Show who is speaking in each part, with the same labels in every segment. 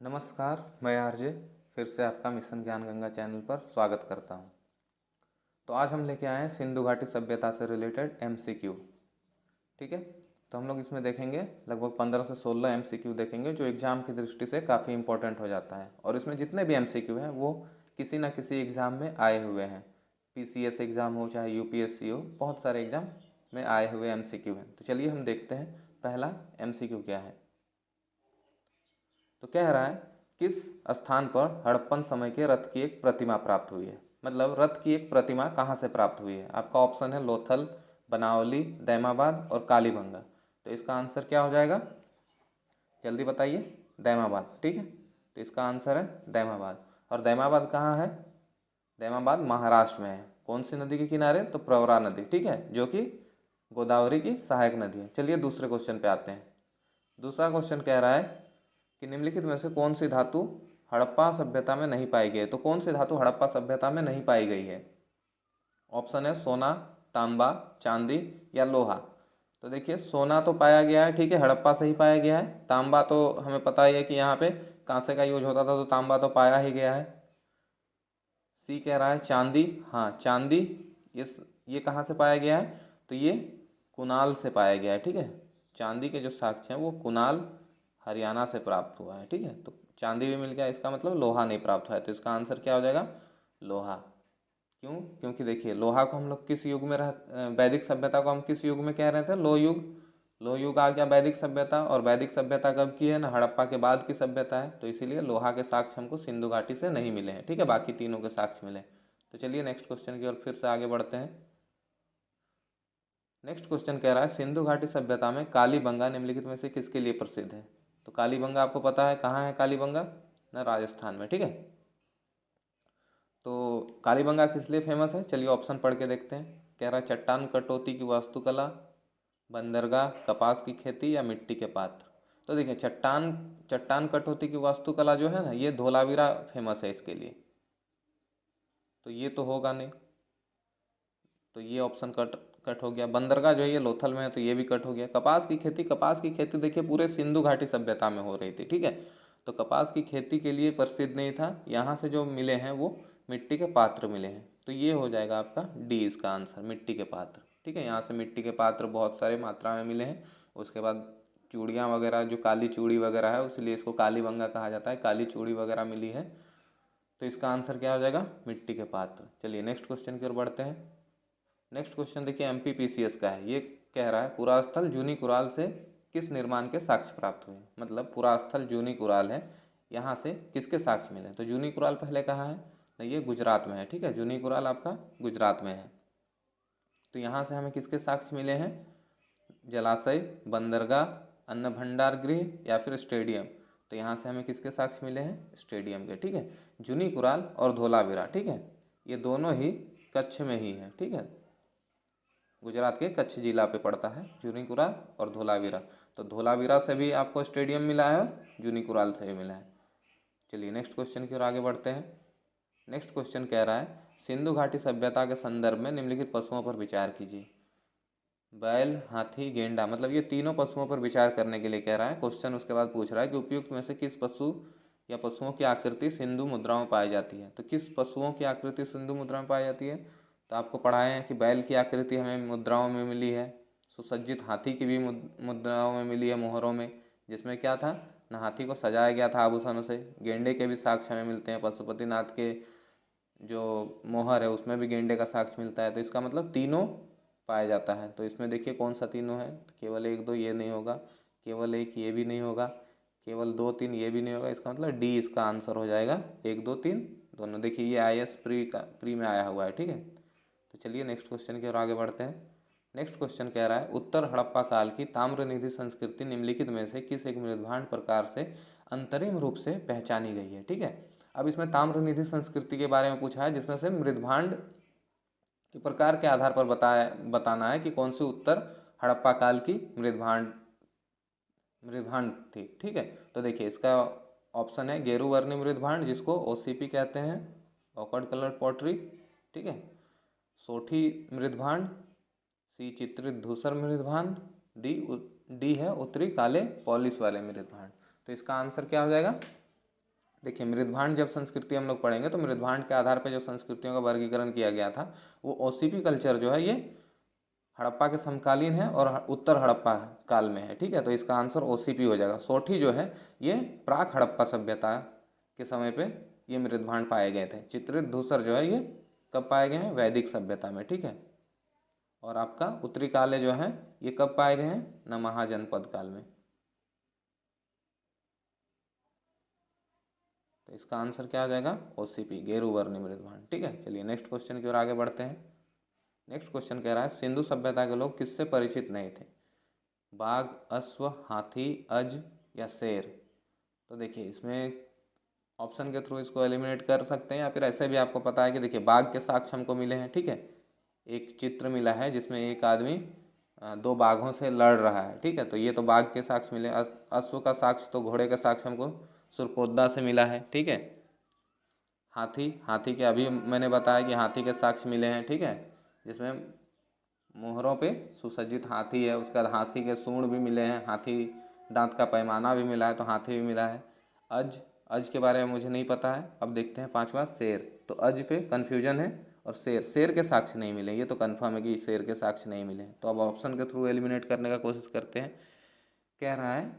Speaker 1: नमस्कार, मैं आरजे फिर से आपका मिशन ज्ञान गंगा चैनल पर स्वागत करता हूं। तो आज हम लेके आए हैं सिंधु घाटी सभ्यता से रिलेटेड एमसीक्यू। ठीक है, तो हम लोग इसमें देखेंगे लगभग 15 से 16 एमसीक्यू देखेंगे जो एग्ज़ाम की दृष्टि से काफ़ी इंपॉर्टेंट हो जाता है। और इसमें जितने भी एमसीक्यू हैं वो किसी ना किसी एग्ज़ाम में आए हुए हैं। पीसीएस एग्ज़ाम हो चाहे यूपीएससी हो, बहुत सारे एग्ज़ाम में आए हुए एमसीक्यू हैं। तो चलिए हम देखते हैं पहला एमसीक्यू क्या है। तो कह रहा है किस स्थान पर हड़प्पन समय के रथ की एक प्रतिमा प्राप्त हुई है। मतलब रथ की एक प्रतिमा कहाँ से प्राप्त हुई है। आपका ऑप्शन है लोथल, बनावली, दैमाबाद और कालीबंगा। तो इसका आंसर क्या हो जाएगा, जल्दी बताइए। दैमाबाद। ठीक है, तो इसका आंसर है दैमाबाद। और दैमाबाद कहाँ है? दैमाबाद महाराष्ट्र में है। कौन सी नदी के किनारे? तो प्रवरा नदी। ठीक है, जो कि गोदावरी की सहायक नदी है। चलिए दूसरे क्वेश्चन पे आते हैं। दूसरा क्वेश्चन कह रहा है कि निम्नलिखित में से कौन सी धातु हड़प्पा सभ्यता में नहीं पाई गई है। तो कौन सी धातु हड़प्पा सभ्यता में नहीं पाई गई है? ऑप्शन है सोना, तांबा, चांदी या लोहा। तो देखिए सोना तो पाया गया है, ठीक है, हड़प्पा से ही पाया गया है। तांबा तो हमें पता ही है कि यहाँ पे कांसे का यूज होता था, तो तांबा तो पाया ही गया है। सी कह रहा है चांदी। हाँ चांदी, ये कहाँ से पाया गया है? तो ये कुनाल से पाया गया है। ठीक है, चांदी के जो साक्ष्य हैं वो कुनाल हरियाणा से प्राप्त हुआ है। ठीक है, तो चांदी भी मिल गया, इसका मतलब लोहा नहीं प्राप्त हुआ है। तो इसका आंसर क्या हो जाएगा? लोहा। क्यों? क्योंकि देखिए लोहा को हम लोग किस युग में वैदिक सभ्यता को हम किस युग में कह रहे थे? लोह युग। लोह युग आ गया वैदिक सभ्यता, और वैदिक सभ्यता कब की है ना? हड़प्पा के बाद की सभ्यता है। तो इसीलिए लोहा के साक्ष्य हमको सिंधु घाटी से नहीं मिले हैं। ठीक है, बाकी तीनों के साक्ष्य मिले। तो चलिए नेक्स्ट क्वेश्चन की ओर फिर से आगे बढ़ते हैं। नेक्स्ट क्वेश्चन कह रहा है सिंधु घाटी सभ्यता में कालीबंगा निम्नलिखित में से किसके लिए प्रसिद्ध है। तो कालीबंगा आपको पता है कहाँ है? कालीबंगा ना राजस्थान में। ठीक है, तो कालीबंगा किस लिए फेमस है? चलिए ऑप्शन पढ़ के देखते हैं। कह रहा है चट्टान कटौती की वास्तुकला, बंदरगाह, कपास की खेती या मिट्टी के पात्र। तो देखिए चट्टान चट्टान कटौती की वास्तुकला जो है ना, ये धोलावीरा फेमस है इसके लिए। तो ये तो होगा नहीं, तो ये ऑप्शन कट कट हो गया। बंदरगाह जो है ये लोथल में है, तो ये भी कट हो गया। कपास की खेती देखिए पूरे सिंधु घाटी सभ्यता में हो रही थी। ठीक है, तो कपास की खेती के लिए प्रसिद्ध नहीं था। यहाँ से जो मिले हैं वो मिट्टी के पात्र मिले हैं। तो ये हो जाएगा आपका डी, इसका आंसर मिट्टी के पात्र। ठीक है, यहाँ से मिट्टी के पात्र बहुत सारे मात्रा में मिले हैं। उसके बाद चूड़ियाँ वगैरह, जो काली चूड़ी वगैरह है, इसलिए इसको कालीबंगा कहा जाता है। काली चूड़ी वगैरह मिली है। तो इसका आंसर क्या हो जाएगा? मिट्टी के पात्र। चलिए नेक्स्ट क्वेश्चन की ओर बढ़ते हैं। नेक्स्ट क्वेश्चन देखिए एमपीपीसीएस का है। ये कह रहा है पुरास्थल जूनी कुराल से किस निर्माण के साक्ष्य प्राप्त हुए। मतलब पुरास्थल जूनी कुराल है, यहाँ से किसके साक्ष्य मिले? तो जूनी कुराल पहले कहाँ है? नहीं, ये गुजरात में है। ठीक है, जूनी कुराल आपका गुजरात में है। तो यहाँ से हमें किसके साक्ष्य मिले हैं? जलाशय, बंदरगाह, अन्न भंडार गृह या फिर स्टेडियम। तो यहाँ से हमें किसके साक्ष्य मिले हैं? स्टेडियम के। ठीक है, जूनी कुराल और धोलावीरा। ठीक है, ये दोनों ही कच्छ में ही है। ठीक है, गुजरात के कच्छ जिला पे पड़ता है जूनीकुराल और धोलावीरा। तो धोलावीरा से भी आपको स्टेडियम मिला है और जूनीकुराल से भी मिला है। चलिए नेक्स्ट क्वेश्चन की ओर आगे बढ़ते हैं। नेक्स्ट क्वेश्चन कह रहा है सिंधु घाटी सभ्यता के संदर्भ में निम्नलिखित पशुओं पर विचार कीजिए। बैल, हाथी, गेंडा, मतलब ये तीनों पशुओं पर विचार करने के लिए कह रहा है क्वेश्चन। उसके बाद पूछ रहा है कि उपयुक्त में से किस पशु या पशुओं की आकृति सिंधु मुद्रा में पाई जाती है। तो किस पशुओं की आकृति सिंधु मुद्रा में पाई जाती है? तो आपको पढ़ाए हैं कि बैल की आकृति हमें मुद्राओं में मिली है। सुसज्जित हाथी की भी मुद्राओं में मिली है, मोहरों में, जिसमें क्या था ना, हाथी को सजाया गया था आभूषणों से। गेंडे के भी साक्ष्य हमें मिलते हैं। पशुपतिनाथ के जो मोहर है उसमें भी गेंडे का साक्ष्य मिलता है। तो इसका मतलब तीनों पाया जाता है। तो इसमें देखिए कौन सा तीनों है? तो केवल एक दो ये नहीं होगा, केवल एक ये भी नहीं होगा, केवल दो तीन ये भी नहीं होगा। इसका मतलब डी इसका आंसर हो जाएगा। एक दो तीन दोनों। देखिए ये IAS प्री में आया हुआ है। ठीक है, तो चलिए नेक्स्ट क्वेश्चन की ओर आगे बढ़ते हैं। नेक्स्ट क्वेश्चन कह रहा है उत्तर हड़प्पा काल की ताम्रनिधि संस्कृति निम्नलिखित में से किस एक मृदभांड प्रकार से अंतरिम रूप से पहचानी गई है। ठीक है, अब इसमें ताम्रनिधि संस्कृति के बारे में पूछा है, जिसमें से मृदभांड के प्रकार के आधार पर बताना है कि कौन सी उत्तर हड़प्पा काल की मृदभांड थी। ठीक है, तो देखिए इसका ऑप्शन है गेरुवर्णी मृदभांड, जिसको OCP कहते हैं, ऑकवर्ड कलर पॉटरी। ठीक है, सोठी मृदभांड, सी चित्रित धूसर मृदभांड, डी है उत्तरी काले पॉलिश वाले मृदभांड। तो इसका आंसर क्या हो जाएगा? देखिए मृदभांड जब संस्कृति हम लोग पढ़ेंगे तो मृदभांड के आधार पर जो संस्कृतियों का वर्गीकरण किया गया था वो ओसीपी कल्चर जो है ये हड़प्पा के समकालीन है और उत्तर हड़प्पा काल में है। ठीक है, तो इसका आंसर ओसीपी हो जाएगा। सोठी जो है ये प्राक हड़प्पा सभ्यता के समय पे ये मृदभांड पाए गए थे। चित्रित धूसर जो है ये कब पाए गए हैं? वैदिक सभ्यता में। ठीक है, और आपका उत्तरी काले जो है ये कब पाए गए हैं? नमहा जनपद काल में। तो इसका आंसर क्या आ जाएगा? ओसीपी, गेरुवर्णी मृदभांड। ठीक है, चलिए नेक्स्ट क्वेश्चन की ओर आगे बढ़ते हैं। नेक्स्ट क्वेश्चन कह रहा है सिंधु सभ्यता के लोग किससे परिचित नहीं थे? बाघ, अश्व, हाथी, अज या शेर? तो देखिए इसमें ऑप्शन के थ्रू इसको एलिमिनेट कर सकते हैं या फिर ऐसे भी आपको पता है कि देखिए बाघ के साक्ष्य हमको मिले हैं। ठीक है, एक चित्र मिला है जिसमें एक आदमी दो बाघों से लड़ रहा है। ठीक है, तो ये तो बाघ के साक्ष्य मिले। अश्व का साक्ष्य तो घोड़े का साक्ष्य हमको सुरकोद्दा से मिला है। ठीक है, हाथी के अभी मैंने बताया कि हाथी के साक्ष्य मिले हैं। ठीक है, जिसमें मोहरों पे सुसज्जित हाथी है, उसके बाद हाथी के सूंड भी मिले हैं, हाथी दांत का पैमाना भी मिला है, तो हाथी भी मिला है। अज के बारे में मुझे नहीं पता है। अब देखते हैं पांचवा शेर। तो अज पे कन्फ्यूजन है और शेर के साक्ष्य नहीं मिले, ये तो कन्फर्म है कि शेर के साक्ष्य नहीं मिले। तो अब ऑप्शन के थ्रू एलिमिनेट करने का कोशिश करते हैं। कह रहा है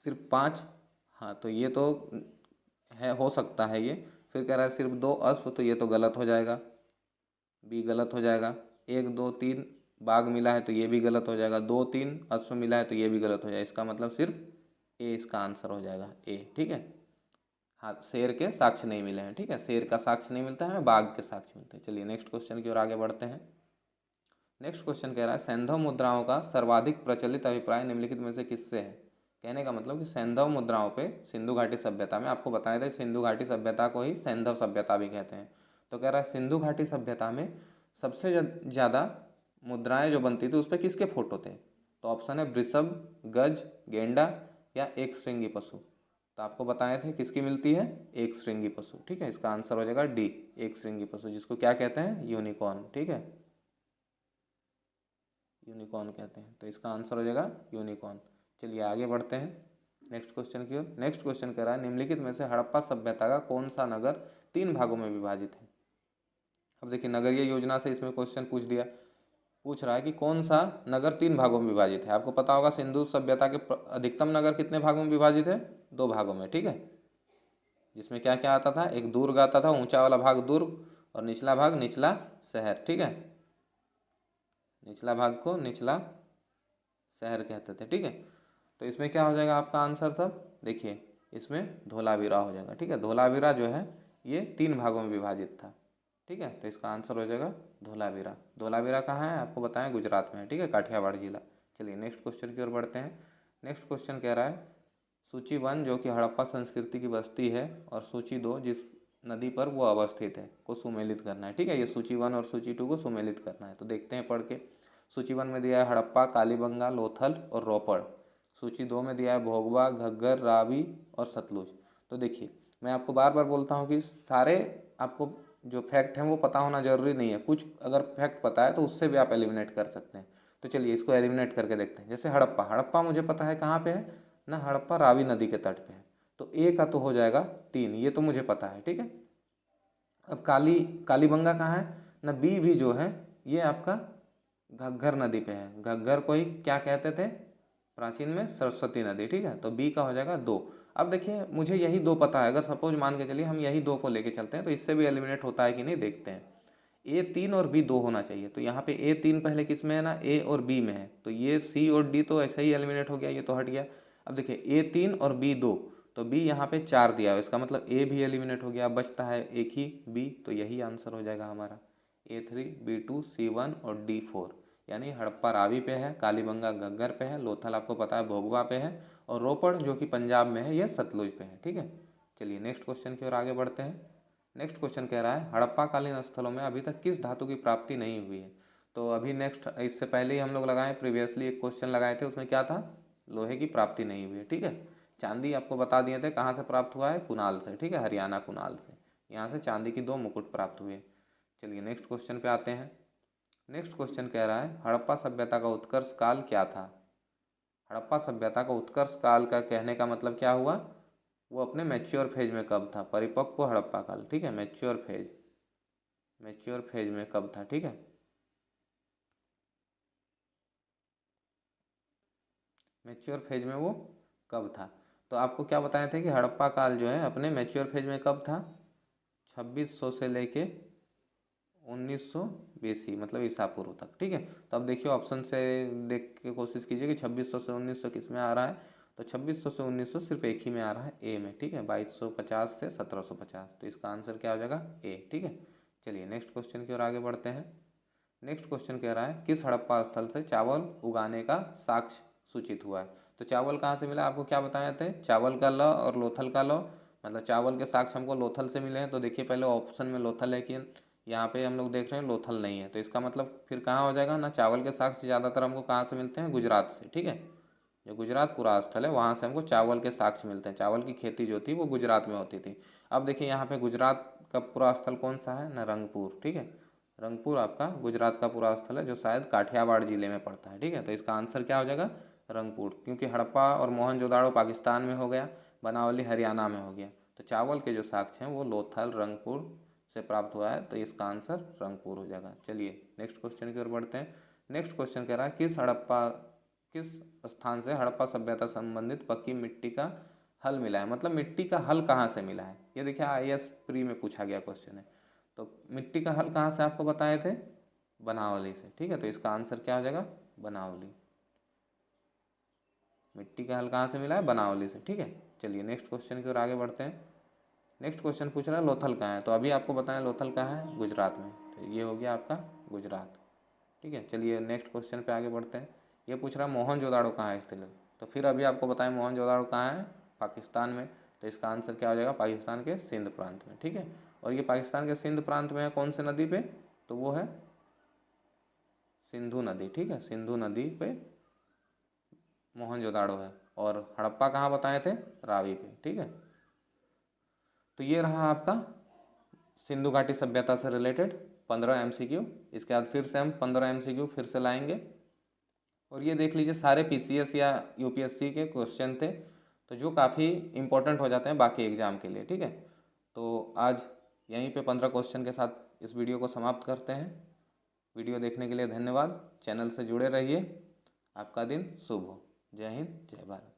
Speaker 1: सिर्फ 5। हाँ, तो ये तो है, हो सकता है ये। फिर कह रहा है सिर्फ 2 अश्व, तो ये तो गलत हो जाएगा, बी गलत हो जाएगा। 1 2 3 बाघ मिला है तो ये भी गलत हो जाएगा। 2 3 अश्व मिला है तो ये भी गलत हो जाएगा। इसका मतलब सिर्फ ए इसका आंसर हो जाएगा, ए। ठीक है, हाँ, शेर के साक्ष्य नहीं मिले हैं। ठीक है, शेर का साक्ष्य नहीं मिलता है हमें, बाघ के साक्ष्य मिलते हैं। चलिए नेक्स्ट क्वेश्चन की ओर आगे बढ़ते हैं। नेक्स्ट क्वेश्चन कह रहा है सैंधव मुद्राओं का सर्वाधिक प्रचलित अभिप्राय निम्नलिखित में से किससे है? कहने का मतलब कि सैंधव मुद्राओं पे सिंधु घाटी सभ्यता में, आपको बताया था सिंधु घाटी सभ्यता को ही सैंधव सभ्यता भी कहते हैं। तो कह रहा है सिंधु घाटी सभ्यता में सबसे ज़्यादा मुद्राएं जो बनती थी उस पर किसके फोटो थे? तो ऑप्शन है वृषभ, गज, गेंडा या एक श्रृंगी पशु। तो आपको बताए थे किसकी मिलती है? एक श्रृंगी पशु। ठीक है, इसका आंसर हो जाएगा डी, एक श्रृंगी पशु, जिसको क्या कहते हैं? यूनिकॉर्न। ठीक है, यूनिकॉर्न कहते हैं। तो इसका आंसर हो जाएगा यूनिकॉर्न। चलिए आगे बढ़ते हैं नेक्स्ट क्वेश्चन की ओर। नेक्स्ट क्वेश्चन कह रहा है निम्नलिखित में से हड़प्पा सभ्यता का कौन सा नगर 3 भागों में विभाजित है? अब देखिए नगरीय योजना से इसमें क्वेश्चन पूछ रहा है कि कौन सा नगर 3 भागों में विभाजित है। आपको पता होगा सिंधु सभ्यता के अधिकतम नगर कितने भागों में विभाजित है? 2 भागों में। ठीक है, जिसमें क्या क्या आता था? एक दुर्ग आता था, ऊंचा वाला भाग दुर्ग, और निचला भाग निचला शहर। ठीक है, निचला भाग को निचला शहर कहते थे। ठीक है, तो इसमें क्या हो जाएगा आपका आंसर? तब देखिए इसमें धोलावीरा हो जाएगा। ठीक है, धोलावीरा जो है ये 3 भागों में विभाजित था। ठीक है, तो इसका आंसर हो जाएगा धोलावीरा। धोलावीरा कहाँ है आपको बताएं? गुजरात में है। ठीक है, काठियावाड़ जिला। चलिए नेक्स्ट क्वेश्चन की ओर बढ़ते हैं। नेक्स्ट क्वेश्चन कह रहा है सूची 1 जो कि हड़प्पा संस्कृति की बस्ती है और सूची 2 जिस नदी पर वो अवस्थित है को सुमेलित करना है। ठीक है, ये सूची 1 और सूची 2 को सुमेलित करना है। तो देखते हैं पढ़ के। सूची 1 में दिया है हड़प्पा, कालीबंगा, लोथल और रोपड़। सूची 2 में दिया है भोगवा, घग्गर, रावी और सतलुज। तो देखिए मैं आपको बार बार बोलता हूँ कि सारे आपको जो फैक्ट हैं वो पता होना जरूरी नहीं है। कुछ अगर फैक्ट पता है तो उससे भी आप एलिमिनेट कर सकते हैं। तो चलिए इसको एलिमिनेट करके देखते हैं। जैसे हड़प्पा, हड़प्पा मुझे पता है कहाँ पे है ना, हड़प्पा रावी नदी के तट पे है। तो ए का तो हो जाएगा 3, ये तो मुझे पता है। ठीक है, अब कालीबंगा कहाँ है ना, बी भी जो है ये आपका घग्गर नदी पे है। घग्गर को ही क्या कहते थे प्राचीन में? सरस्वती नदी। ठीक है, तो बी का हो जाएगा 2। अब देखिए मुझे यही 2 पता है, अगर सपोज मान के चलिए हम यही 2 को लेके चलते हैं तो इससे भी एलिमिनेट होता है कि नहीं देखते हैं। ए 3 और बी 2 होना चाहिए। तो यहाँ पे ए 3 पहले किस में है ना, ए और बी में है। तो ये सी और डी तो ऐसे ही एलिमिनेट हो गया, ये तो हट गया। अब देखिए ए 3 और बी 2, तो बी यहाँ पे 4 दिया है, इसका मतलब ए भी एलिमिनेट हो गया। बचता है एक ही बी, तो यही आंसर हो जाएगा हमारा A3, B2, C1 और D4। यानी हड़प्पा रावी पे है, कालीबंगा घग्गर पे है, लोथल आपको पता है भोगवा पे है, और रोपड़ जो कि पंजाब में है ये सतलुज पे है। ठीक है, चलिए नेक्स्ट क्वेश्चन की ओर आगे बढ़ते हैं। नेक्स्ट क्वेश्चन कह रहा है हड़प्पा कालीन स्थलों में अभी तक किस धातु की प्राप्ति नहीं हुई है? तो अभी नेक्स्ट, इससे पहले ही हम लोग लगाए, प्रीवियसली एक क्वेश्चन लगाए थे, उसमें क्या था? लोहे की प्राप्ति नहीं हुई है। ठीक है, चांदी आपको बता दिए थे कहाँ से प्राप्त हुआ है, कुनाल से। ठीक है, हरियाणा कुनाल से, यहाँ से चांदी की 2 मुकुट प्राप्त हुए। चलिए नेक्स्ट क्वेश्चन पे आते हैं। नेक्स्ट क्वेश्चन कह रहा है हड़प्पा सभ्यता का उत्कर्ष काल क्या था? हड़प्पा सभ्यता का उत्कर्ष काल का कहने का मतलब क्या हुआ? वो अपने मैच्योर फेज में कब था, परिपक्व हड़प्पा काल, ठीक है, मैच्योर फेज में कब था, ठीक है। मैच्योर फेज में वो कब था, तो आपको क्या बताए थे कि हड़प्पा काल जो है अपने मैच्योर फेज में कब था, 2600 से लेके 1900 BC मतलब ईसा पूर्व तक, ठीक है। तो अब देखिए ऑप्शन से देख के कोशिश कीजिए कि 2600 से 1900 किस में आ रहा है, तो 2600 से 1900 सिर्फ एक ही में आ रहा है, ए में, ठीक है। 2250 से 1750, तो इसका आंसर क्या हो जाएगा, ए, ठीक है। चलिए नेक्स्ट क्वेश्चन की ओर आगे बढ़ते हैं। नेक्स्ट क्वेश्चन कह रहा है किस हड़प्पा स्थल से चावल उगाने का साक्ष्य सूचित हुआ है। तो चावल कहाँ से मिला, आपको क्या बताए थे, चावल का ल और लोथल का ल, मतलब चावल के साक्ष्य हमको लोथल से मिले हैं। तो देखिए पहले ऑप्शन में लोथल है कि यहाँ पे हम लोग देख रहे हैं लोथल नहीं है, तो इसका मतलब फिर कहाँ हो जाएगा ना, चावल के साक्ष्य ज़्यादातर हमको कहाँ से मिलते हैं, गुजरात से, ठीक है। जो गुजरात पुरा स्थल है वहाँ से हमको चावल के साक्ष्य मिलते हैं। चावल की खेती जो थी वो गुजरात में होती थी। अब देखिए यहाँ पे गुजरात का पुरा स्थल कौन सा है ना, रंगपुर, ठीक है। रंगपुर आपका गुजरात का पुरा स्थल है जो शायद काठियावाड़ जिले में पड़ता है, ठीक है। तो इसका आंसर क्या हो जाएगा, रंगपुर, क्योंकि हड़प्पा और मोहनजोदाड़ो पाकिस्तान में हो गया, बनावली हरियाणा में हो गया। तो चावल के जो साक्ष्य हैं वो लोथल रंगपुर से प्राप्त हुआ है, तो इसका आंसर रंगपुर हो जाएगा। चलिए नेक्स्ट क्वेश्चन की ओर बढ़ते हैं। नेक्स्ट क्वेश्चन कह रहा है किस स्थान से हड़प्पा सभ्यता संबंधित पक्की मिट्टी का हल मिला है, मतलब मिट्टी का हल कहाँ से मिला है। ये देखिए IAS प्री में पूछा गया क्वेश्चन है। तो मिट्टी का हल कहाँ से आपको बताए थे, बनावली से, ठीक है। तो इसका आंसर क्या हो जाएगा, बनावली। मिट्टी का हल कहाँ से मिला है, बनावली से, ठीक है। चलिए नेक्स्ट क्वेश्चन की ओर आगे बढ़ते हैं। नेक्स्ट क्वेश्चन पूछ रहा है लोथल कहाँ है, तो अभी आपको बताएं लोथल कहाँ है, गुजरात में, तो ये हो गया आपका गुजरात, ठीक है। चलिए नेक्स्ट क्वेश्चन पे आगे बढ़ते हैं। ये पूछ रहा है मोहनजोदाड़ो कहाँ है स्थित, तो फिर अभी आपको बताएं मोहनजोदाड़ो कहाँ है, पाकिस्तान में। तो इसका आंसर क्या हो जाएगा, पाकिस्तान के सिंध प्रांत में, ठीक है। और ये पाकिस्तान के सिंध प्रांत में है कौन से नदी पे, तो वो है सिंधु नदी, ठीक है। सिंधु नदी पे मोहनजोदाड़ो है। और हड़प्पा कहाँ बताए थे, रावी पे, ठीक है। तो ये रहा आपका सिंधु घाटी सभ्यता से रिलेटेड 15 MCQ। इसके बाद फिर से हम 15 MCQ फिर से लाएंगे। और ये देख लीजिए सारे PCS या UPSC के क्वेश्चन थे, तो जो काफ़ी इंपॉर्टेंट हो जाते हैं बाकी एग्जाम के लिए, ठीक है। तो आज यहीं पे 15 क्वेश्चन के साथ इस वीडियो को समाप्त करते हैं। वीडियो देखने के लिए धन्यवाद, चैनल से जुड़े रहिए। आपका दिन शुभ हो। जय हिंद, जय भारत।